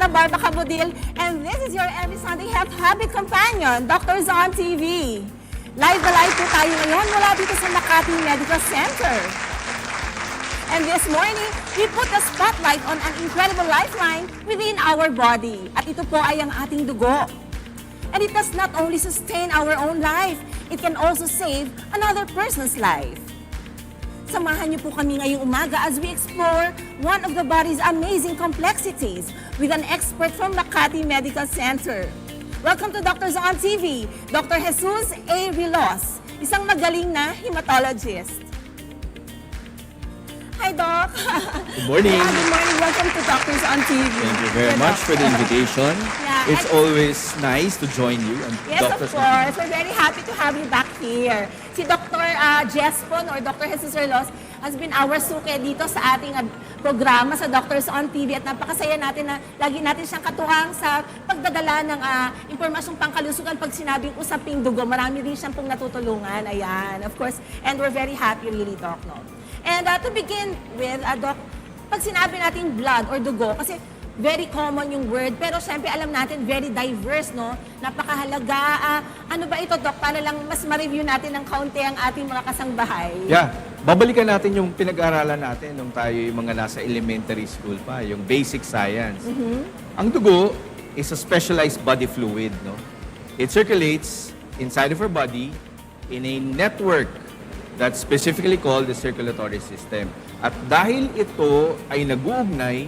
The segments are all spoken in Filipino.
Sara Barba Cabudil, and this is your every Sunday Health Habit Companion, Dr. Zon TV. Live na live po tayo ngayon mula dito sa Makati Medical Center. And this morning, we put the spotlight on an incredible lifeline within our body. At ito po ay ang ating dugo. And it does not only sustain our own life, it can also save another person's life. Samahan niyo po kami ngayong umaga as we explore one of the body's amazing complexities with an expert from Makati Medical Center. Welcome to Dr. Zon TV, Dr. Jesus A. Rilos, isang magaling na hematologist. Hi, Doc. Good morning. Yeah, good morning. Welcome to Dr. Zon TV. Thank you very much for the invitation. Yeah, It's always nice to join you. And Yes, of course. We're very happy to have you back here. Si Dr. Jespon or Dr. Jesus Rilos has been our suke dito sa ating programa sa Doctors on TV at napakasaya natin na lagi natin siyang katuwang sa pagdadala ng impormasyong pangkalusugan pag sinabing usaping dugo. Marami rin siyang pong natutulungan. Ayan, of course. And we're very happy really, Doc. No? And to begin with, Doc, pag sinabi natin blood or dugo, kasi very common yung word, pero syempre alam natin, very diverse, no? Napakahalaga. Ano ba ito, Doc? Para lang mas ma-review natin ng kaunti ang ating mga kasangbahay. Yeah, babalikan natin yung pinag-aralan natin nung tayo yung mga nasa elementary school pa, yung basic science. Ang dugo is a specialized body fluid, no? It circulates inside of our body in a network that's specifically called the circulatory system. At dahil ito ay nag-uugnay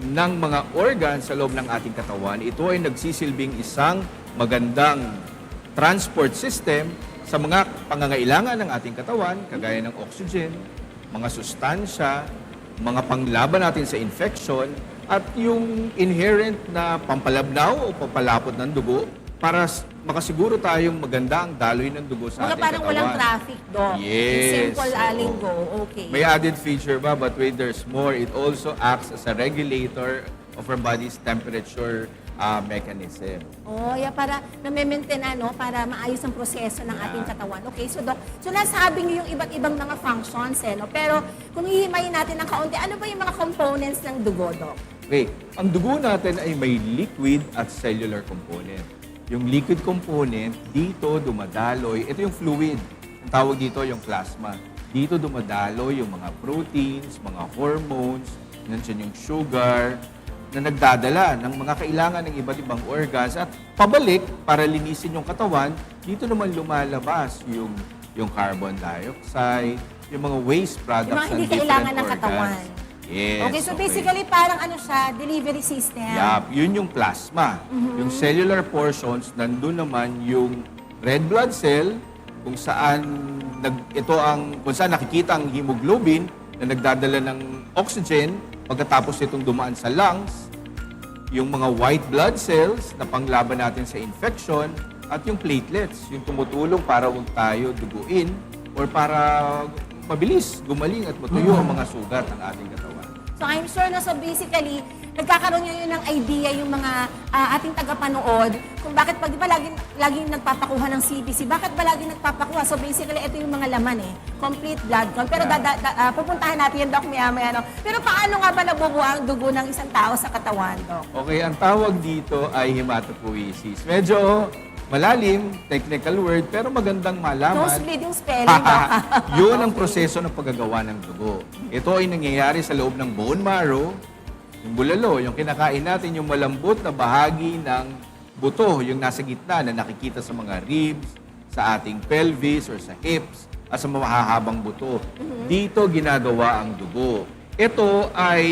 ng mga organs sa loob ng ating katawan, ito ay nagsisilbing isang magandang transport system sa mga pangangailangan ng ating katawan, kagaya ng oxygen, mga sustansya, mga panglaban natin sa infection, at yung inherent na pampalabnaw o pampalapot ng dugo para makasiguro tayong maganda ang daloy ng dugo sa ating Parang katawan. walang traffic, Doc. Yes. Simple linggo. Okay. May added feature ba, but wait, there's more. It also acts as a regulator of our body's temperature mechanism. Oh, yeah, para na-maintain para maayos ang proseso ng ating katawan. Okay, so Doc, so nasabi niyo yung iba't ibang mga functions, no? Pero kung hihimayin natin ng kaunti, ano ba yung mga components ng dugo, Doc? Okay, ang dugo natin ay may liquid at cellular component. Yung liquid component, dito dumadaloy, ito yung fluid. Ang tawag dito yung plasma. Dito dumadaloy yung mga proteins, mga hormones, nandiyan yung sugar, na nagdadala ng mga kailangan ng iba't ibang organs at pabalik para linisin yung katawan. Dito naman lumalabas yung carbon dioxide, yung mga waste products Yung mga ng hindi different kailangan ng organs. katawan. Yes, Okay, so basically parang siya, delivery system. Yup, yun yung plasma. Yung cellular portions, nandun naman yung red blood cell, kung saan kung saan nakikita ang hemoglobin na nagdadala ng oxygen pagkatapos itong dumaan sa lungs, yung mga white blood cells na panglaban natin sa infection, at yung platelets, yung tumutulong para huwag tayo duguin or para mabilis gumaling at matuyo ang mga sugat ng ating katawan. So I'm sure na so basically, nagkakaroon ngayon ng idea yung mga ating tagapanood kung bakit pag di ba laging nagpapakuha ng CBC, bakit ba laging nagpapakuha? So basically, ito yung mga laman complete blood count. Pero pupuntahan natin yan, Doc, maya-maya. No? Pero paano nga ba nabubuo ang dugo ng isang tao sa katawan, Doc? Okay, ang tawag dito ay hematopoiesis. Medyo malalim, technical word, pero magandang malaman. Nosebleed yung spelling, Doc. Yun ang proseso ng paggagawa ng dugo. Ito ay nangyayari sa loob ng bone marrow, yung bulalo, yung kinakain natin, yung malambot na bahagi ng buto, yung nasa gitna na nakikita sa mga ribs, sa ating pelvis or sa hips, at sa mahahabang buto. Dito ginagawa ang dugo. Ito ay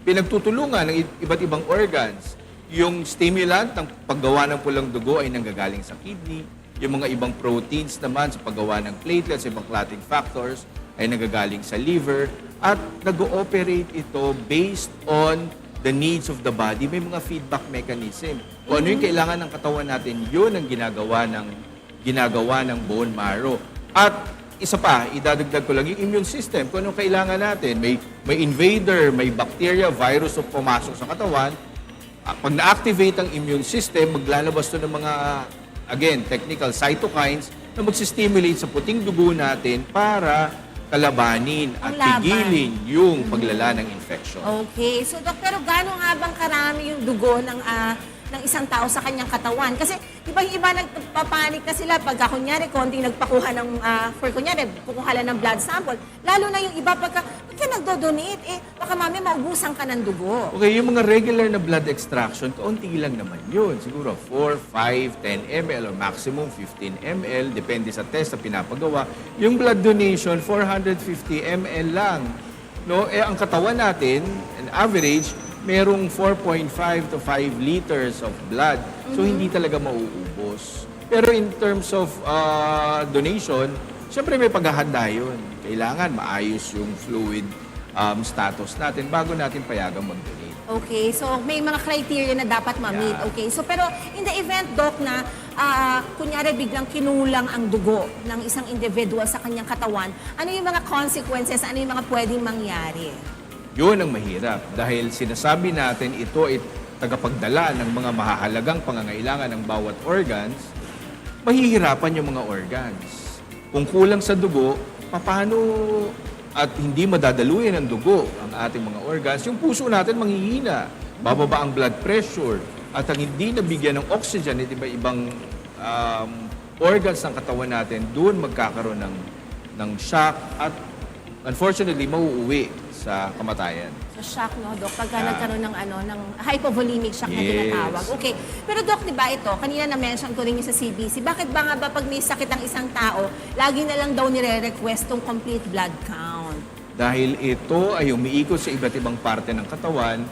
pinagtutulungan ng iba't ibang organs. Yung stimulant ng paggawa ng pulang dugo ay nanggagaling sa kidney. Yung mga ibang proteins naman sa paggawa ng platelets, ibang clotting factors, ay nanggagaling sa liver. At nag-ooperate ito based on the needs of the body. May mga feedback mechanism. Kung ano yung kailangan ng katawan natin, yun ang ginagawa ng bone marrow. At isa pa, idadagdag ko lang yung immune system. Kung anong kailangan natin, may invader, may bacteria, virus o pumasok sa katawan, pag na-activate ang immune system, maglalabas to ng mga, again, technical cytokines na magsistimulate sa puting dugo natin para kalabanin at Ang laban. pigilin yung paglala ng infection. Okay. So, Dok, pero gano'n nga bang karami yung dugo ng isang tao sa kanyang katawan? Kasi, di ba yung iba nagpapanik na sila pagka, kunyari, konting nagpakuha ng, kunyari, kukuha lang ng blood sample. Lalo na yung iba pagka nagdo-donate, baka mami maubusan ka ng dugo. Okay, yung mga regular na blood extraction, kaunti lang naman yun. Siguro 4, 5, 10 ml or maximum 15 ml, depende sa test na pinapagawa. Yung blood donation, 450 ml lang. No? Ang katawan natin, an average, merong 4.5 to 5 liters of blood. So, hindi talaga mauubos. Pero in terms of donation, syempre may paghahanda yun. Kailangan maayos yung fluid status natin bago natin payagang mag-donate. Okay, so may mga criteria na dapat ma-meet. Yeah. Okay, so pero in the event, Doc, na kunyari biglang kinulang ang dugo ng isang individual sa kanyang katawan, ano yung mga consequences, ano yung mga pwedeng mangyari? Yun ang mahirap dahil sinasabi natin ito ay tagapagdala ng mga mahahalagang pangangailangan ng bawat organs, mahihirapan yung mga organs. Kung kulang sa dugo, paano at hindi madadaluyan ng dugo ang ating mga organs, yung puso natin manghihina, bababa ang blood pressure, at ang hindi nabigyan ng oxygen at iba-ibang organs ng katawan natin, doon magkakaroon ng shock at unfortunately, mauuwi sa kamatayan. Sa shock, no, Doc? Pagka nagkaroon ng hypovolemic shock na Yes. tinatawag. Okay. Pero, Doc, di ba ito, kanina na-mention ko rin yung sa CBC, bakit ba nga ba pag may sakit ang isang tao, lagi na lang daw nire-request tong complete blood count? Dahil ito ay umiikot sa iba't ibang parte ng katawan,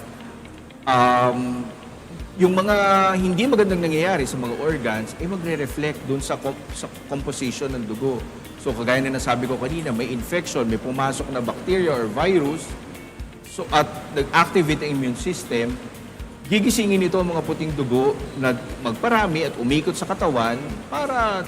yung mga hindi magandang nangyayari sa mga organs ay magre-reflect dun sa composition ng dugo. So, kagaya na nasabi ko kanina, may infection, may pumasok na bacteria or virus, so, at nag-activate ang immune system, gigisingin ito ang mga puting dugo na magparami at umikot sa katawan para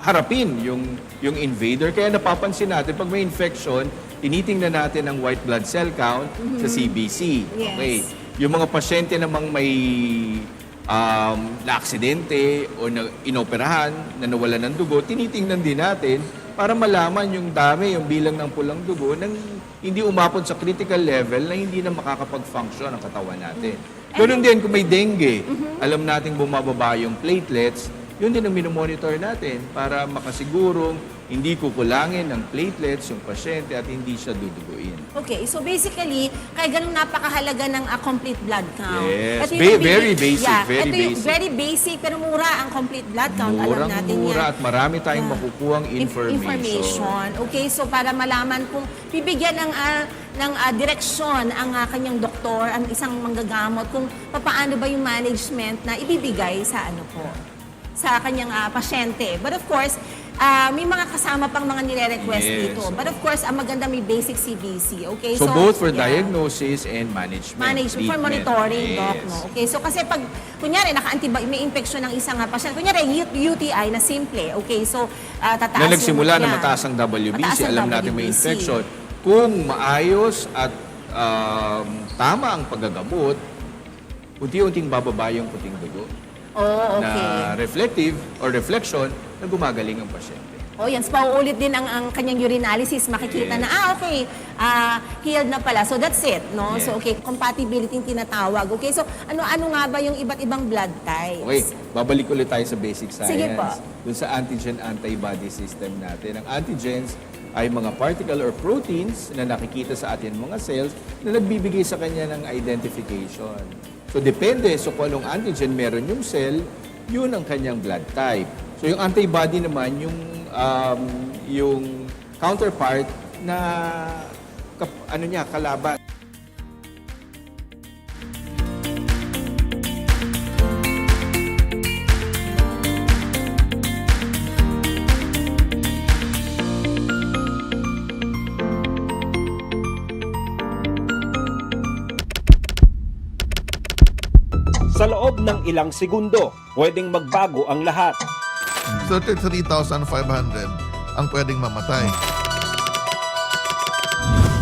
harapin yung invader. Kaya napapansin natin, pag may infection, tinitingnan natin ang white blood cell count sa CBC. Yes. Okay. Yung mga pasyente namang may na-aksidente o na inoperahan, na nawalan ng dugo, tinitingnan din natin para malaman yung dami, yung bilang ng pulang dugo nang hindi umabot sa critical level na hindi na makakapag-function ang katawan natin. Ganun din kung may dengue, alam nating bumababa yung platelets, yun din ang minomonitor natin para makasigurong hindi kukulangin ng platelets yung pasyente at hindi siya duduguin. Okay, so basically, kaya ganun napakahalaga ng complete blood count. Yes, Ito yung very basic, yeah, very ito yung basic. very basic, pero mura ang complete blood count. Alam natin Mura yan. at marami tayong Yeah. makukuhang information. Okay, so para malaman kung bibigyan ng direksyon ang kanyang doktor, ang isang manggagamot, kung paano ba yung management na ibibigay sa sa kanyang pasyente. But of course, may mga kasama pang mga nire-request Yes. dito. But of course, ang maganda may basic CBC. Okay? So both for yeah. diagnosis and management. Management, for treatment. monitoring, Doc, Yes. no? Okay, so kasi pag, kunyari, may infection ng isang pasyente, kunyari, UTI na simple, okay, so tataas Na nagsimula na yan. mataas ang WBC, Mataas ang alam natin may WBC. infection. Kung maayos at tama ang paggagamot, unti-unting bababa yung puting dugo Oh, okay. na reflective or reflection na gumagaling ang pasyente. Oh, yan. So, pauulit din ang kanyang urinalysis. Makikita Yes. na, okay, healed na pala. So, that's it, no? Yes. So, okay, compatibility yung tinatawag. Okay, so, ano nga ba yung iba't ibang blood types? Okay, babalik ulit tayo sa basic science. Sige po. Dun sa antigen-antibody system natin. Ang antigens ay mga particle or proteins na nakikita sa ating mga cells na nagbibigay sa kanya ng identification. So, depende sa kung anong antigen meron yung cell, yun ang kanyang blood type. So, yung antibody naman, yung counterpart na kalaban. Sa loob ng ilang segundo, pwedeng magbago ang lahat. 33,500 ang pwedeng mamatay.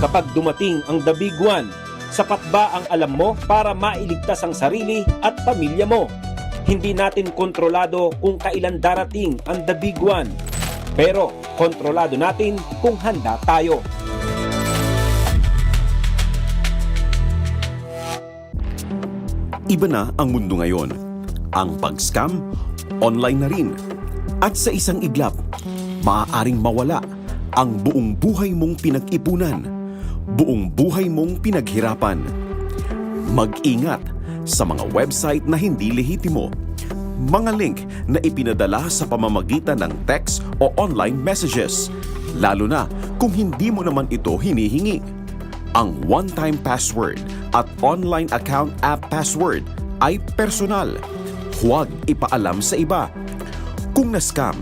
Kapag dumating ang The Big One, sapat ba ang alam mo para mailigtas ang sarili at pamilya mo? Hindi natin kontrolado kung kailan darating ang The Big One. Pero kontrolado natin kung handa tayo. Iba na ang mundo ngayon. Ang pag-scam, online na rin. At sa isang iglap, maaaring mawala ang buong buhay mong pinag-ipunan, buong buhay mong pinaghirapan. Mag-ingat sa mga website na hindi lehitimo, mga link na ipinadala sa pamamagitan ng text o online messages, lalo na kung hindi mo naman ito hinihingi. Ang one-time password at online account app password ay personal. Huwag ipaalam sa iba. Kung na-scam,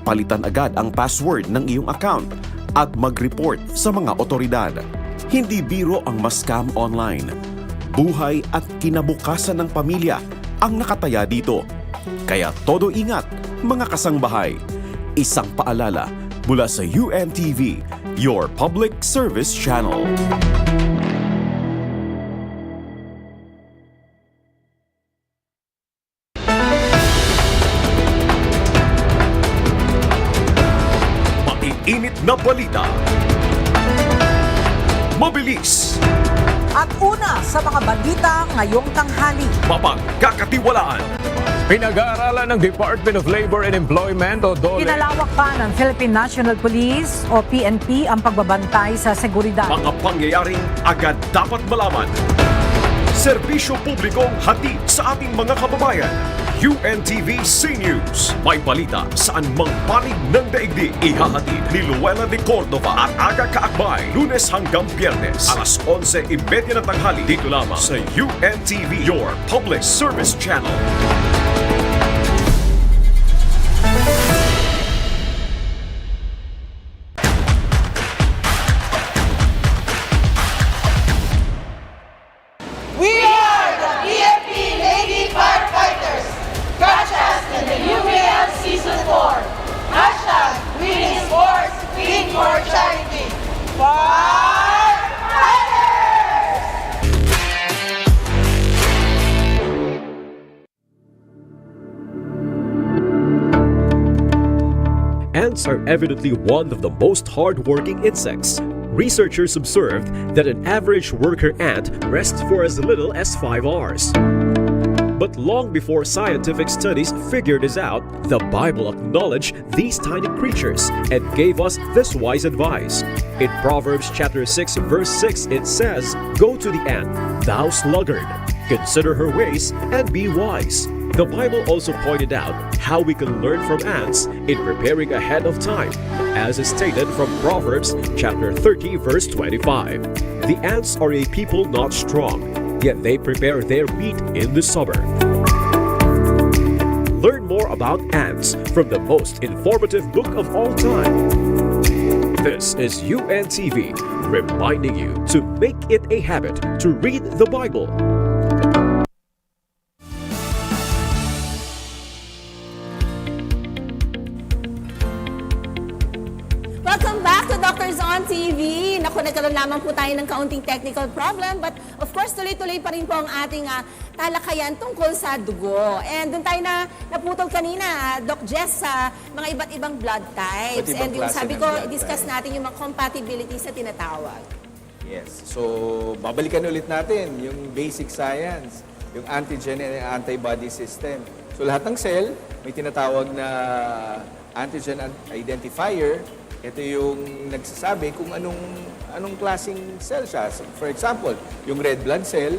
palitan agad ang password ng iyong account at mag-report sa mga otoridad. Hindi biro ang ma-scam online. Buhay at kinabukasan ng pamilya ang nakataya dito. Kaya todo ingat, mga kasangbahay. Isang paalala mula sa UNTV, your public service channel. Maiinit na balita. Mabilis. At una sa mga balita ngayong tanghali. Mapagkakatiwalaan. Pinag-aaralan ng Department of Labor and Employment o DOLE Pinalawak pa ng Philippine National Police o PNP ang pagbabantay sa seguridad. Mga pangyayaring agad dapat malaman. Serbisyo publikong hatid sa ating mga kababayan. UNTV C-News. May balita saan mang panig ng daigdig. Ihahatid ni Luella de Cordova at Aga Kaakbay. Lunes hanggang Biyernes. Alas 11:30 ng tanghali. Dito lamang sa UNTV, your public service channel. We are the PFP Lady Firefighters. Catch us in the UVL Season 4. Hashtag Winning Sports, Green for Charity. Firefighters! Ants are evidently one of the most hard-working insects. Researchers observed that an average worker ant rests for as little as 5 hours. But long before scientific studies figured this out, the Bible acknowledged these tiny creatures and gave us this wise advice. In Proverbs chapter 6 verse 6 it says, "Go to the ant, thou sluggard, consider her ways and be wise." The Bible also pointed out how we can learn from ants in preparing ahead of time, as is stated from Proverbs chapter 30 verse 25. The ants are a people not strong, yet they prepare their meat in the summer. Learn more about ants from the most informative book of all time. This is UNTV, reminding you to make it a habit to read the Bible. Welcome back to Doctors on TV. Naku, nagkaroon lamang po tayo ng kaunting technical problem, but of course, tuloy-tuloy pa rin po ang ating talakayan tungkol sa dugo. And doon tayo naputol kanina, Doc Jess, sa mga iba't ibang blood types. Iba't ibang And yung klase sabi ng ko, blood discuss type. natin yung mga compatibility sa tinatawag. Yes. So, babalikan ulit natin yung basic science, yung antigen and antibody system. So, lahat ng cell, may tinatawag na antigen identifier. Ito yung nagsasabi kung anong klaseng cell siya. So, for example, yung red blood cell,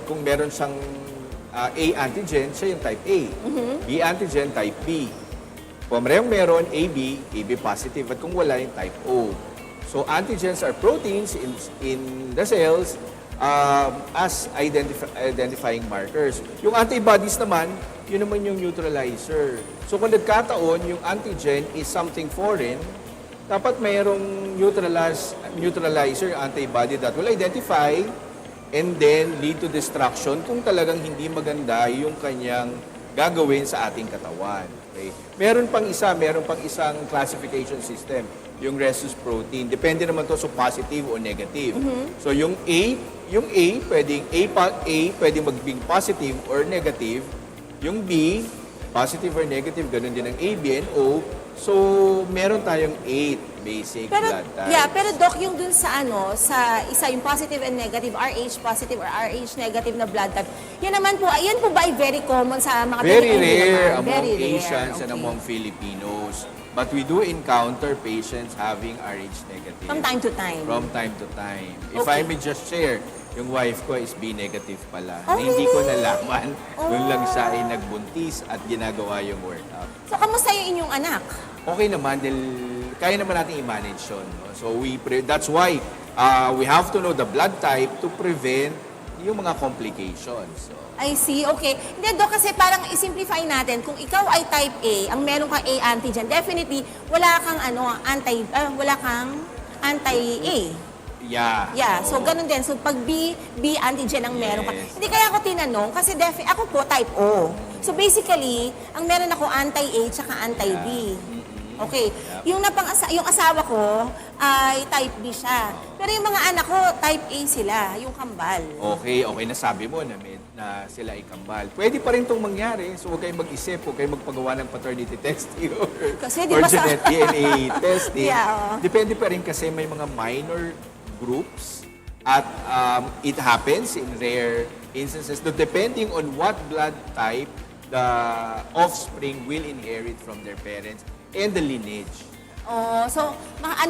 kung meron siyang A antigen, siya yung type A. B antigen, type B. Kung meron AB, AB positive. At kung wala, yung type O. So antigens are proteins in the cells as identifying markers. Yung antibodies naman, yun naman yung neutralizer. So kung nagkataon, yung antigen is something foreign, dapat mayroong neutralizer, antibody that will identify and then lead to destruction kung talagang hindi maganda yung kanyang gagawin sa ating katawan. Okay? Meron pang isang classification system, yung rhesus protein. Depende naman to so positive o negative. So yung A pwedeng maging positive or negative. Yung B, positive or negative, ganun din ang A, B, and O, So, meron tayong 8 basic Pero, blood types. yeah, pero Doc, yung dun sa sa isa, yung positive and negative, RH positive or RH negative na blood type, yan naman po, yan po ba ay very common sa mga Very Pilipino rare naman? among Very rare, Asians and okay. among Filipinos. But we do encounter patients having RH negative. From time to time. From time to time. If I may just share, yung wife ko is B negative pala. Oh, Na hindi ko really? nalaman. Doon lang Oh. siya ay nagbuntis at ginagawa yung workup. So, kamusta yung inyong anak? Okay naman, dahil kaya naman natin i-manage yun. No? So that's why we have to know the blood type to prevent yung mga complications. So, I see, okay. Hindi, Doc, kasi parang i-simplify natin, kung ikaw ay type A, ang meron kang A antigen, definitely, wala kang anti-A. Yeah, so Oo. ganun din. So pag B antigen ang meron ka. Yes. Hindi kaya ako tinanong kasi ako po type O. So basically, ang meron ako anti-A tsaka anti-B. Okay. Yung asawa ko ay type B siya. Pero yung mga anak ko, type A sila, yung kambal. Okay, nasabi mo na sila ay kambal. Pwede pa rin itong mangyari. So huwag kayong mag-isip, huwag kayong magpagawa ng paternity testing or, Kasi di or ba sa- genetic DNA testing. Yeah, oo. Depende pa rin kasi may mga minor groups at it happens in rare instances. So, depending on what blood type the offspring will inherit from their parents and the lineage. Oh, so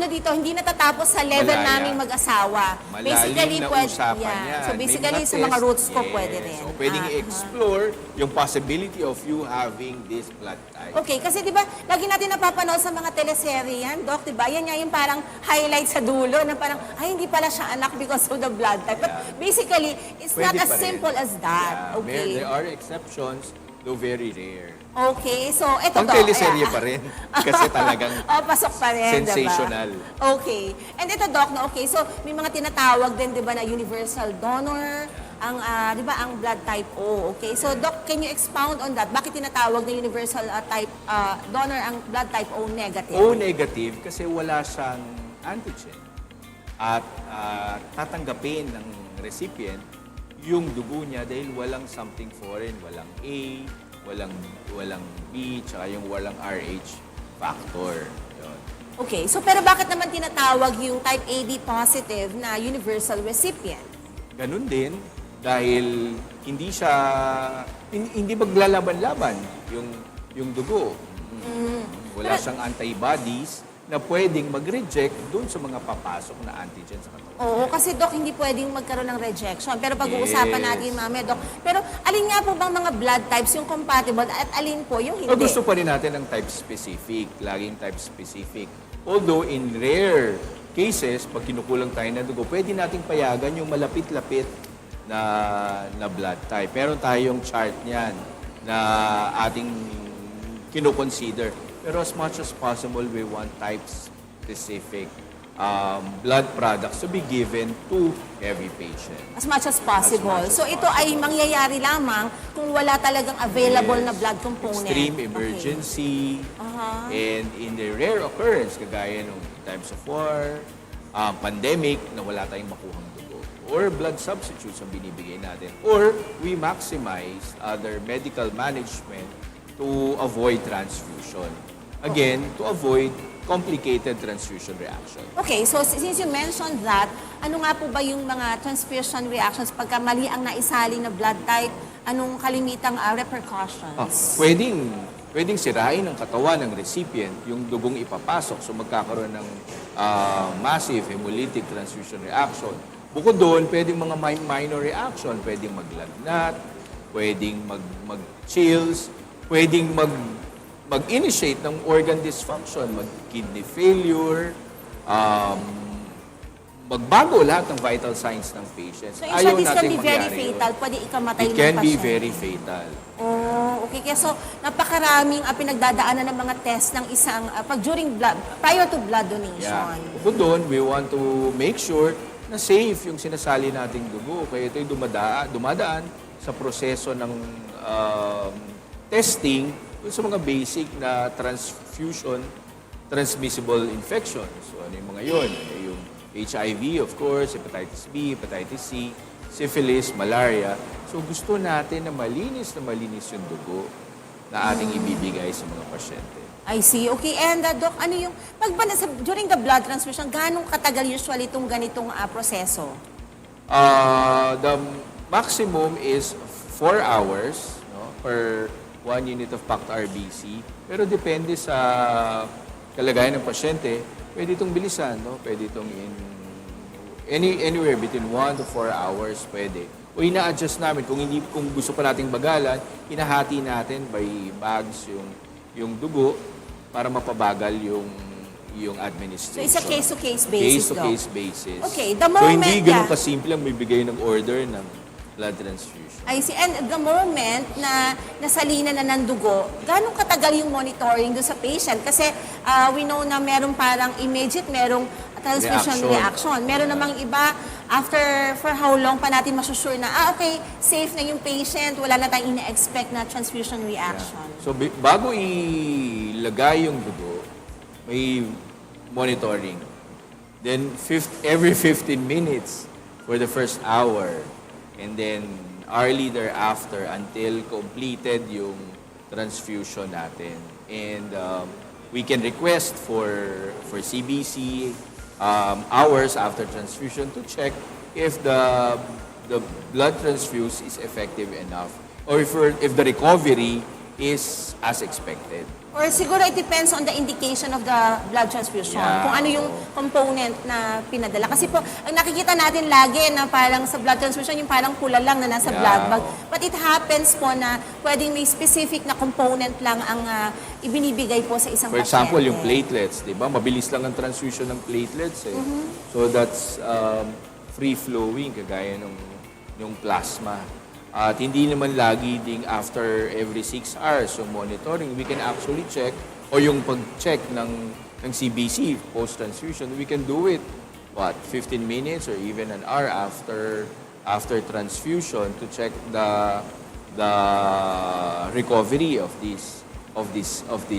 dito, hindi natatapos sa level Malaya. naming mag-asawa. Malalim na usapan yan. So May basically, sa mga test. roots ko Yes. pwede rin. So pwedeng i-explore yung possibility of you having this blood type. Okay, kasi di ba, lagi natin napapanood sa mga teleserye yan, Doc, di ba? Yan nga yung parang highlight sa dulo na parang, ay, hindi pala siya anak because of the blood type. But basically, it's Pwede not as pa rin. simple as that. Yeah, Okay. There are exceptions, though very rare. Okay, so eto Pang Doc. teleserye pa rin. Kasi talagang Oh, pasok pa rin, sensational. Diba? Okay. And ito, Doc, no, okay, so may mga tinatawag din, di ba, na universal donor, ang, di ba, ang blood type O. Okay, so Doc, can you expound on that? Bakit tinatawag na universal type donor ang blood type O negative? O negative kasi wala siyang antigen. At tatanggapin ng recipient yung dugo niya dahil walang something foreign, walang A, walang B, tsaka yung walang RH factor. Yun. Okay, so pero bakit naman tinatawag yung type AB positive na universal recipient? Ganun din dahil hindi maglalaban-laban yung dugo. Wala siyang antibodies na pwedeng mag-reject dun sa mga papasok na antigen sa katawan. Oo, kasi Doc, hindi pwedeng magkaroon ng rejection. Pero pag-uusapan Yes. natin mamaya, Doc. Pero alin nga po bang mga blood types yung compatible at alin po yung hindi? O gusto pa rin natin ng type specific, laging type specific. Although in rare cases, pag kinukulang tayo ng dugo, pwede nating payagan yung malapit-lapit na blood type. Meron tayong chart niyan na ating kinukonsider. Pero as much as possible, we want type-specific blood products to be given to every patient. As much as possible. As much as So ito ay mangyayari lamang kung wala talagang available na blood component. Extreme emergency. And in the rare occurrence, kagaya nung times of war, pandemic, na wala tayong makuhang dugo. Or blood substitutes ang binibigay natin. Or we maximize other medical management to avoid transfusion. Again, to avoid complicated transfusion reaction. Okay, so since you mentioned that, ano nga po ba yung mga transfusion reactions pagka mali ang naisaling na blood type? Anong kalimitang repercussions? Pwedeng sirain ng katawan ng recipient yung dugong ipapasok. So magkakaroon ng massive hemolytic transfusion reaction. Bukod doon, pwedeng mga minor reaction. Pwedeng maglagnat, pwedeng mag-chills, pwedeng mag-initiate ng organ dysfunction, mag-kidney failure, magbago lahat ng vital signs ng patient. So in short, this can be very fatal. Pwede ikamatay ng It can be pasyente. very fatal. Oh, okay. Kaya so, napakaraming pinagdadaanan ng mga test ng isang, prior to blood donation. Yeah. Bukod doon, we want to make sure na safe yung sinasali nating dugo. Kaya ito'y dumadaan sa proseso ng testing dun sa mga basic na transfusion transmissible infections. So ano yung mga yun? Yung HIV, of course, hepatitis B, hepatitis C, syphilis, malaria. So gusto natin na malinis yung dugo na ating ibibigay sa mga pasyente. I see. Okay, and Doc, ano yung, during the blood transfusion, ganong katagal usually itong ganitong proseso? The maximum is 4 hours, no, per 1 unit of packed RBC. Pero depende sa kalagayan ng pasyente, pwede itong bilisan, no? Pwede itong anywhere between 1 to 4 hours pwede. O ina-adjust namin kung gusto pa nating bagalan, hinahati natin by bags yung dugo para mapabagal yung administration. So, it's a case-to-case basis, Doc? Case-to-case basis. Okay, the So, moment, hindi ganun kasimple ang bibigay ng order ng blood transfusion. I see. And the moment na nasalina na ng dugo, ganong katagal yung monitoring doon sa patient? Kasi we know na merong parang immediate, merong transfusion reaction. Meron namang iba, for how long pa natin masusure na, okay, safe na yung patient, wala na tayong ina-expect na transfusion reaction. So, bago ilagay yung dugo, may monitoring. Then, every 15 minutes for the first hour. And then, hourly thereafter until completed yung transfusion natin. And we can request for CBC hours after transfusion to check if the blood transfuse is effective enough or if the recovery is as expected. Or siguro it depends on the indication of the blood transfusion. Yeah. Kung ano yung component na pinadala. Kasi po, ang nakikita natin lagi na parang sa blood transfusion, yung parang pula lang na nasa blood bag. But it happens po na pwedeng may specific na component lang ang ibinibigay po sa isang For pasyente. example, yung platelets, di ba? Mabilis lang ang transfusion ng platelets. Eh. So that's free-flowing, kagaya ng plasma. At hindi naman lagi ding after every 6 hours yung monitoring. We can actually check, o yung pag-check ng CBC, post-transfusion, we can do it, 15 minutes or even an hour after transfusion to check the recovery of these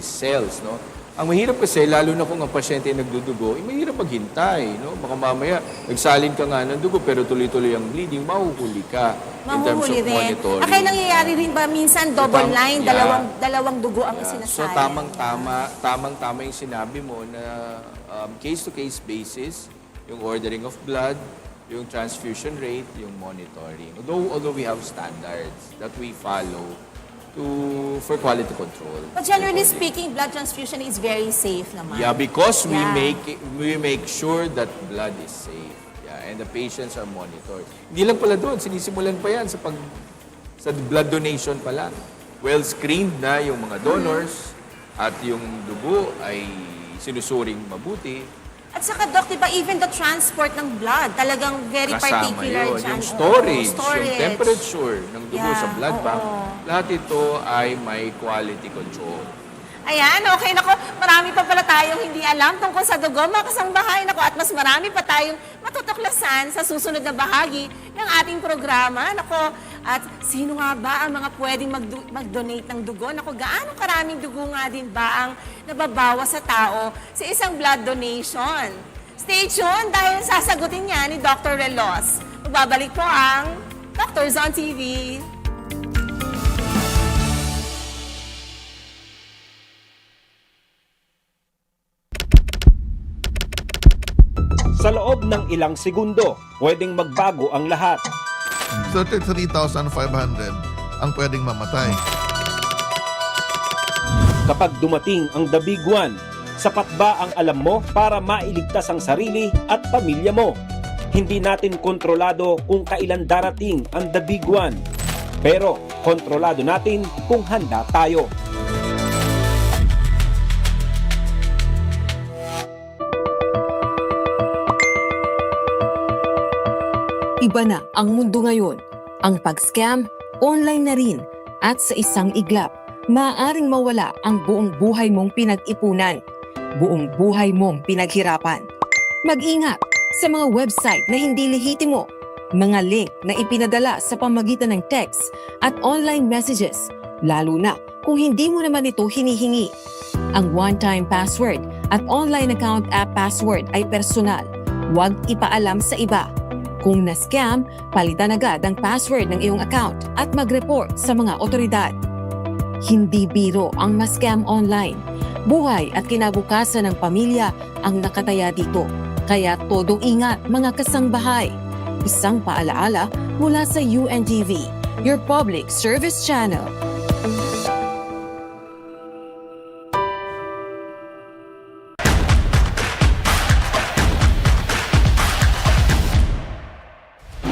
cells, no? Ang mahirap kasi, lalo na kung ang pasyente ay nagdudugo, mahirap maghintay, no? Baka mamaya, nagsalin ka nga ng dugo, pero tuloy-tuloy ang bleeding, mahuhuli ka in terms of monitoring. Kaya nangyayari rin ba minsan double line, dalawang dugo ang So, sinasayang? tamang-tama yung sinabi mo na case-to-case basis, yung ordering of blood, yung transfusion rate, yung monitoring. Although we have standards that we follow for quality control. But generally speaking, blood transfusion is very safe naman. Yeah, because we make sure that blood is safe. Yeah, and the patients are monitored. Hindi lang pala doon, sinisimulan pa yan sa blood donation pa lang. Well screened na yung mga donors at yung dugo ay sinusuring mabuti. At saka, Doc, diba, even the transport ng blood, talagang very Kasama particular yun. dyan. Yung storage, Oo, yung temperature ng dugo Yeah, sa blood bank, oo. lahat ito ay may quality control. Ayan, okay, nako, marami pa pala tayong hindi alam tungkol sa dugo, mga kasambahay, nako, at mas marami pa tayong matutuklasan sa susunod na bahagi ng ating programa, nako, at sino nga ba ang mga pwedeng mag-donate ng dugo? Nako, gaano karaming dugo nga din ba ang nababawas sa tao sa isang blood donation? Stay tuned dahil sasagutin niya ni Dr. Relos. Magbabalik po ang Doctors on TV. Sa loob ng ilang segundo, pwedeng magbago ang lahat. 33,500 ang pwedeng mamatay. Kapag dumating ang The Big One, sapat ba ang alam mo para mailigtas ang sarili at pamilya mo? Hindi natin kontrolado kung kailan darating ang The Big One. Pero kontrolado natin kung handa tayo. Iba na ang mundo ngayon. Ang pag-scam, online na rin. At sa isang iglap, maaaring mawala ang buong buhay mong pinag-ipunan. Buong buhay mong pinaghirapan. Mag-ingat sa mga website na hindi lehitimo. Mga link na ipinadala sa pamagitan ng text at online messages. Lalo na kung hindi mo naman ito hinihingi. Ang one-time password at online account app password ay personal. Huwag ipaalam sa iba. Kung na-scam, palitan agad ang password ng iyong account at mag-report sa mga otoridad. Hindi biro ang ma-scam online. Buhay at kinabukasan ng pamilya ang nakataya dito. Kaya todo ingat mga kasangbahay. Isang paalaala mula sa UNTV, your public service channel.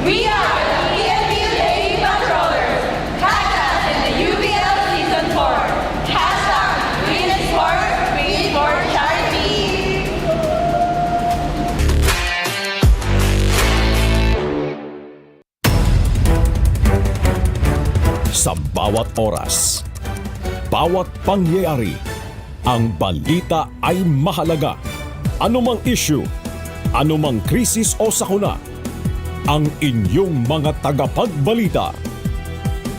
We are the PNP Lady Patrollers. Catch us in the UBL Season 4. Hashtag Green is for charity. Sa bawat oras, bawat pangyayari, ang balita ay mahalaga. Anumang issue, anumang krisis o sakuna, ang inyong mga tagapagbalita.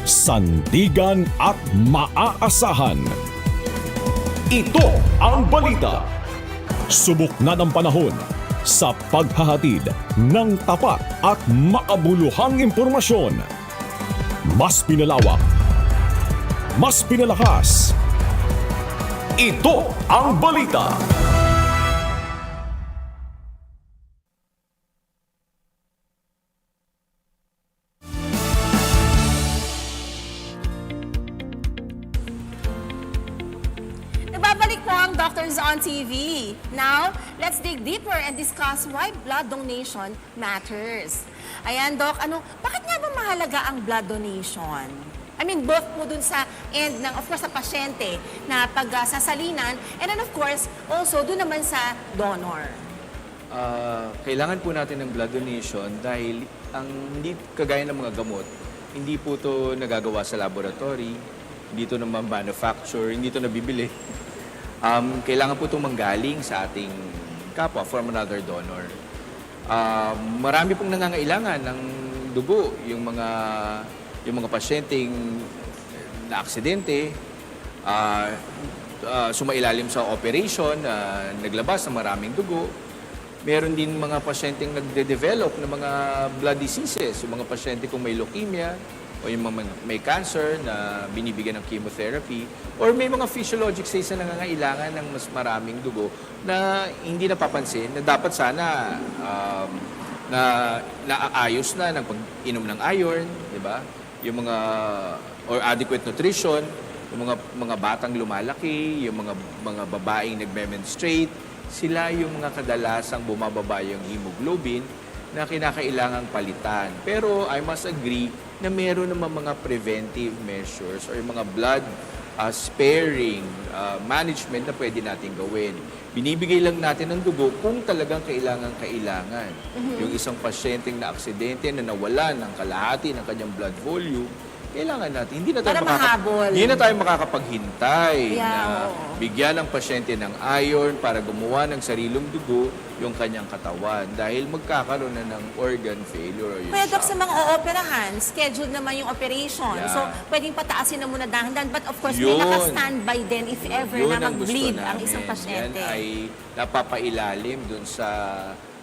Sandigan at maaasahan. Ito ang balita. Subok na ng panahon sa paghahatid ng tapat at makabuluhang impormasyon. Mas pinalawak, mas pinalakas. Ito ang balita. Nagbabalik po ang Doctors on TV. Now, let's dig deeper and discuss why blood donation matters. Ayan, Doc, bakit nga ba mahalaga ang blood donation? I mean, both po dun sa end ng, of course, sa pasyente na pagsasalinan, and then, of course, also dun naman sa donor. Kailangan po natin ng blood donation dahil ang hindi kagaya ng mga gamot, hindi po ito nagagawa sa laboratory, hindi ito naman manufacture, hindi ito nabibili. Kailangan po itong manggaling sa ating kapwa from another donor. Marami pong nangangailangan ng dugo, yung mga pasyenteng na aksidente, sumailalim sa operation, naglabas ng maraming dugo. Meron din mga pasyenteng nagde-develop ng mga blood diseases, yung mga pasyente kung may leukemia, o yung mga may cancer na binibigyan ng chemotherapy, or may mga physiologic states na nangangailangan ng mas maraming dugo na hindi napapansin, na dapat sana na naaayos na ng pag-inom ng iron, di ba? Yung mga, or adequate nutrition, yung mga batang lumalaki, yung mga babaeng nagme-menstruate, sila yung mga kadalasang bumababa yung hemoglobin na kinakailangang palitan. Pero I must agree na meron naman mga preventive measures or yung mga blood sparing management na pwede natin gawin. Binibigay lang natin ng dugo kung talagang kailangan. Yung isang pasyenteng na aksidente na nawalan ng kalahati ng kanyang blood volume, kailangan natin. Hindi na tayo makakapaghintay na bigyan ng pasyente ng iron para gumawa ng sarilong dugo yung kanyang katawan dahil magkakaroon na ng organ failure. Kaya Doc, sa mga ooperahan, scheduled naman yung operation. Yeah. So, pwedeng pataasin na muna dahan-dahan. But of course, may naka-standby din if ever Yun na ang gusto mag-bleed ang namin. isang pasyente. Yan ay napapailalim dun sa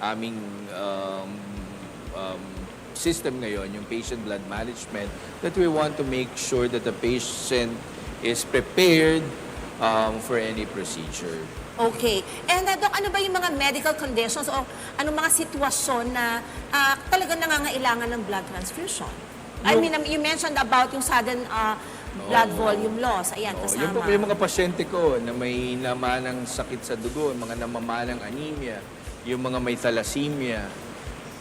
aming system ngayon, yung patient blood management, that we want to make sure that the patient is prepared for any procedure. Okay. And Doc, ano ba yung mga medical conditions o anong mga sitwasyon na talagang nangangailangan ng blood transfusion? I mean, you mentioned about yung sudden blood volume loss. Ayan, kasama. Yung mga pasyente ko na may namanang sakit sa dugo, yung mga namamanang anemia, yung mga may thalassemia,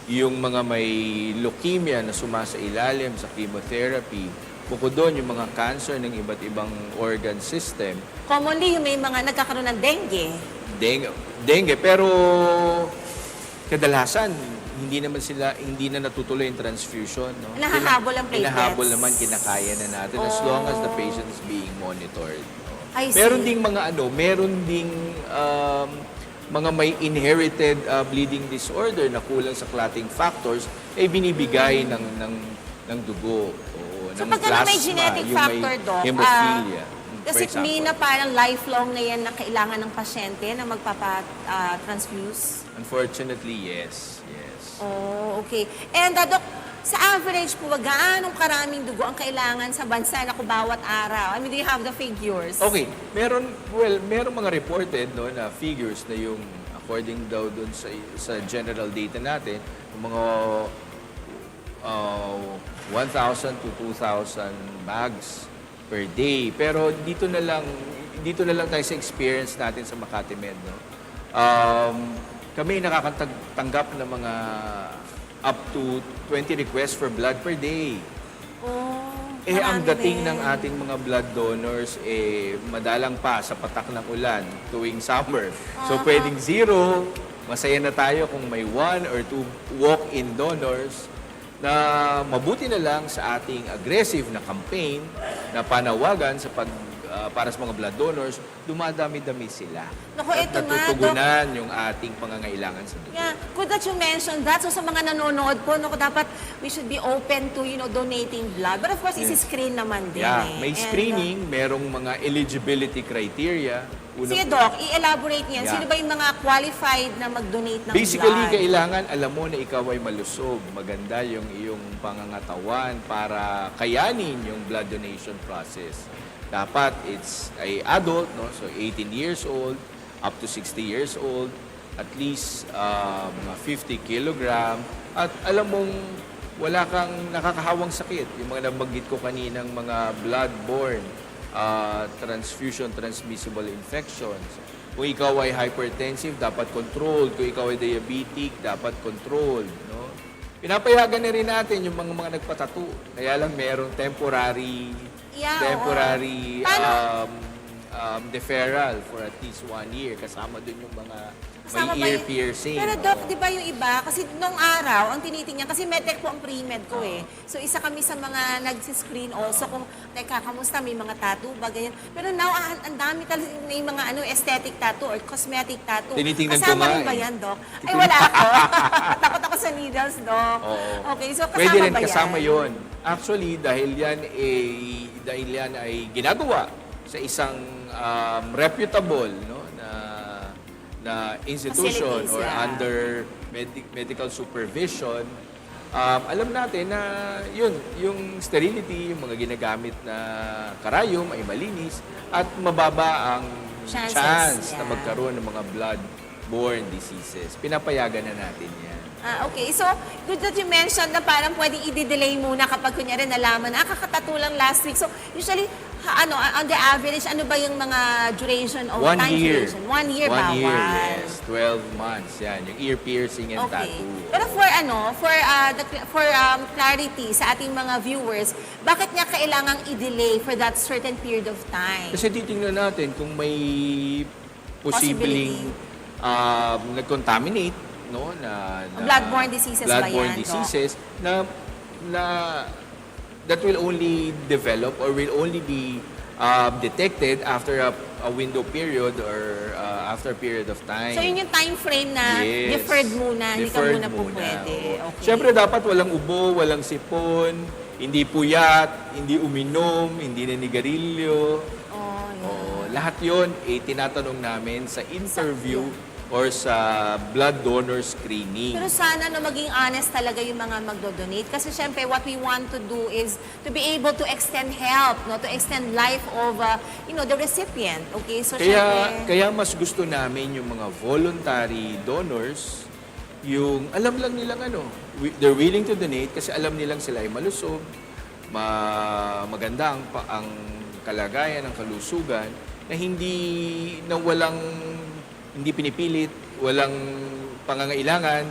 yung mga may leukemia na sumasailalim sa chemotherapy, bukod doon yung mga cancer ng iba't ibang organ system. Commonly, yung may mga nagkakaroon ng dengue. Dengue, pero kadalasan, hindi na natutuloy yung transfusion. No? Nahahabol ang platelets. Nahahabol naman, kinakaya na natin as long as the patient is being monitored. I see. Meron ding mga may inherited bleeding disorder na kulang sa clotting factors, binibigay ng dugo. So ng pagka may genetic yung factor, may Doc, hemophilia, does it mean na parang lifelong na yan na kailangan ng pasyente na magpapa-transfuse? Unfortunately, yes. Oh, okay. And Doc, sa average po, gaanong karaming dugo ang kailangan sa bansa na bawat araw? I mean, do you have the figures? Okay, meron mga reported no na figures na yung according daw dun sa general data natin, yung mga 1,000 to 2,000 bags per day. Pero dito na lang tayo sa experience natin sa Makati Med, no. Kami nakakatanggap ng mga up to 20 requests for blood per day. Ang marami dating rin. ng ating mga blood donors, madalang pa sa patak ng ulan tuwing summer. So, pwedeng 0, masaya na tayo kung may 1 or 2 walk-in donors na mabuti na lang sa ating aggressive na campaign na panawagan para sa mga blood donors, dumadami-dami sila. Naku, At ito nga, natutugunan yung ating pangangailangan sa dugo. Yeah, good that you mentioned that. So sa mga nanonood po, dapat we should be open to, donating blood. But of course, isi-screen naman din. Yeah, And, may screening, merong mga eligibility criteria. Sige, Doc, i-elaborate niyan. Yeah. Sino ba yung mga qualified na mag-donate ng Basically, blood? kailangan alam mo na ikaw ay malusog. Maganda yung iyong pangangatawan para kayanin yung blood donation process. Dapat it's ay adult, no? So 18 years old, up to 60 years old, at least 50 kilogram. At alam mong wala kang nakakahawang sakit. Yung mga nabanggit ko kaninang mga blood-borne transfusion transmissible infections. Kung ikaw ay hypertensive, dapat controlled. Kung ikaw ay diabetic, dapat controlled, no? Pinapayagan na rin natin yung mga nagpatattoo. Kaya lang merong temporary deferral for at least 1 year. Kasama dun yung mga Kasama may ba ear yun? piercing. Pero Doc, di ba yung iba? Kasi nung araw, ang tinitingnan, kasi medtech po ang pre-med ko eh. So isa kami sa mga nagsiscreen also kung, teka, kamusta, may mga tattoo ba, ganyan. Pero now, ang dami talaga may mga aesthetic tattoo or cosmetic tattoo. Tinitingnan ko kasama nga rin ba eh. yan, Doc? Ay, wala ako. Takot ako sa needles, Doc. Oo. Okay, so kasama Pwede rin ba yan? kasama yun. Actually, dahil yan ay ginagawa sa isang reputable, no, na institution Facilities, or yeah. under medical supervision, alam natin na yung sterility, yung mga ginagamit na karayom ay malinis at mababa ang Chances, chance na yeah. magkaroon ng mga blood-borne diseases. Pinapayagan na natin yan. Okay. So, good that you mentioned na parang pwedeng i-delay muna kapag kunyari nalaman na kakatato lang last week. So, usually, on the average, ano ba yung mga duration of 1 time year. duration? 1 year 1 year, bawal. yes. 12 months, yan. Yung ear piercing and Okay. tattoo. Pero for clarity sa ating mga viewers, bakit niya kailangang i-delay for that certain period of time? Kasi titingnan natin kung may posibleng nag-contaminate, no, na Bloodborne diseases ba bloodborne yan, Doc? diseases na that will only develop or will only be detected after a window period or after a period of time. So, yun yung time frame na Yes. deferred muna, hindi ka Deferred muna po muna, pwede. oo. Okay. Siyempre, dapat walang ubo, walang sipon, hindi puyat, hindi uminom, hindi nanigarilyo. Oh, yeah. Oo, lahat yon tinatanong namin sa interview or sa blood donor screening. Pero sana maging honest talaga yung mga magdo-donate. Kasi syempre, what we want to do is to be able to extend help, no, to extend life of, the recipient. Okay? So, syempre, Kaya mas gusto namin yung mga voluntary donors, yung alam lang nilang they're willing to donate kasi alam nilang sila ay malusog, maganda ang kalagayan, ang kalusugan, na hindi pinipilit, walang pangangailangan,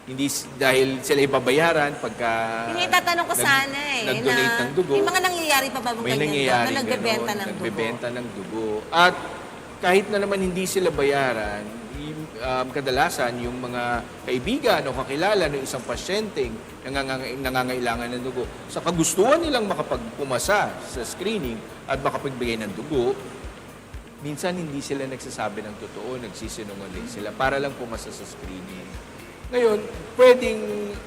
hindi dahil sila ibabayaran pagka yun yung tatanong ko sana nag-donate ng dugo. Yung mga nangyayari pa ba May ganyan, nangyayari na nagbebenta ganon, ng dugo? nagbebenta ng dugo. At kahit na naman hindi sila bayaran, kadalasan yung mga kaibigan o kakilala ng isang pasyenteng nangangailangan ng dugo, sa kagustuhan nilang makapagpumasa sa screening at makapagbigay ng dugo, minsan hindi sila nagsasabi ng totoo, nagsisinungaling sila para lang pumasa sa screening. Ngayon, pwedeng,